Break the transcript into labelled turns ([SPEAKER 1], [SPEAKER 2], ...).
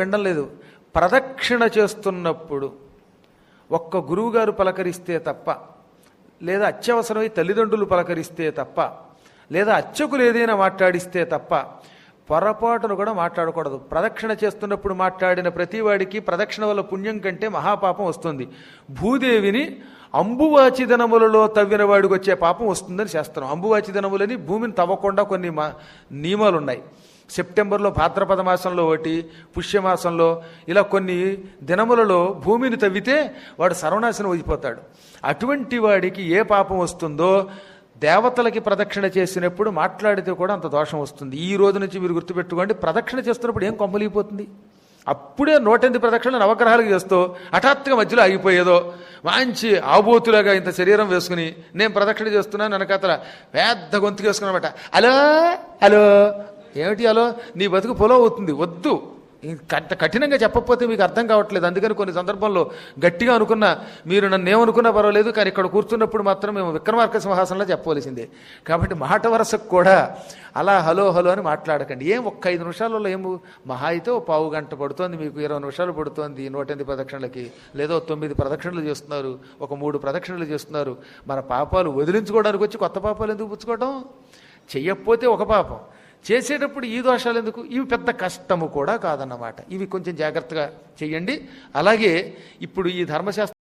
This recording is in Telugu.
[SPEAKER 1] వినడం లేదు. ప్రదక్షిణ చేస్తున్నప్పుడు ఒక్క గురువుగారు పలకరిస్తే తప్ప, లేదా అత్యవసరమై తల్లిదండ్రులు పలకరిస్తే తప్ప, లేదా అర్చకులు ఏదైనా మాట్లాడిస్తే తప్ప పొరపాటును కూడా మాట్లాడకూడదు. ప్రదక్షిణ చేస్తున్నప్పుడు మాట్లాడిన ప్రతివాడికి ప్రదక్షిణ వల్ల పుణ్యం కంటే మహాపాపం వస్తుంది. భూదేవిని అంబువాచి దినములలో తవ్విన వాడికి వచ్చే పాపం వస్తుందని శాస్త్రం. అంబువాచి దినములని భూమిని తవ్వకుండా కొన్ని నియమాలు ఉన్నాయి. సెప్టెంబర్లో భాద్రపద మాసంలో ఒకటి, పుష్యమాసంలో ఇలా కొన్ని దినములలో భూమిని తవ్వితే వాడు సర్వనాశనం అయిపోతాడు. అటువంటి వాడికి ఏ పాపం వస్తుందో దేవతలకి ప్రదక్షిణ చేసినప్పుడు మాట్లాడితే కూడా అంత దోషం వస్తుంది. ఈ రోజు నుంచి మీరు గుర్తుపెట్టుకోండి, ప్రదక్షిణ చేస్తున్నప్పుడు ఏం కొమ్మలిగిపోతుంది. అప్పుడే 108 ప్రదక్షిణ నవగ్రహాలకు చేస్తూ హఠాత్తుగా మధ్యలో ఆగిపోయేదో మంచి ఆబోతులాగా ఇంత శరీరం వేసుకుని నేను ప్రదక్షిణ చేస్తున్నాను వెనకాతల పెద్ద గొంతుకు వేసుకున్నమాట, హలో హలో ఏమిటి హలో, నీ బతుకు పొలం అవుతుంది. వద్దు, అంత కఠినంగా చెప్పకపోతే మీకు అర్థం కావట్లేదు. అందుకని కొన్ని సందర్భంలో గట్టిగా అనుకున్నా, మీరు నన్ను ఏమనుకున్నా పర్వాలేదు, కానీ ఇక్కడ కూర్చున్నప్పుడు మాత్రం మేము విక్రమార్క సింహాసనంలో చెప్పవలసిందే. కాబట్టి మాట వరసకు కూడా అలా హలో హలో అని మాట్లాడకండి. ఏం ఒక్క 5 నిమిషాలలో ఏము మహా అయితే ఓ పావు గంట పడుతోంది, మీకు 20 నిమిషాలు పడుతోంది 108 ప్రదక్షిణలకి. లేదో 9 ప్రదక్షిణలు చేస్తున్నారు, ఒక 3 ప్రదక్షిణలు చేస్తున్నారు. మన పాపాలు వదిలించుకోవడానికి వచ్చి కొత్త పాపాలు ఎందుకు పుచ్చుకోవడం? చెయ్యకపోతే ఒక పాపం, చేసేటప్పుడు ఈ దోషాలు ఎందుకు? ఇవి పెద్ద కష్టము కూడా కాదన్నమాట. ఇవి కొంచెం జాగ్రత్తగా చెయ్యండి. అలాగే ఇప్పుడు ఈ ధర్మశాస్త్రం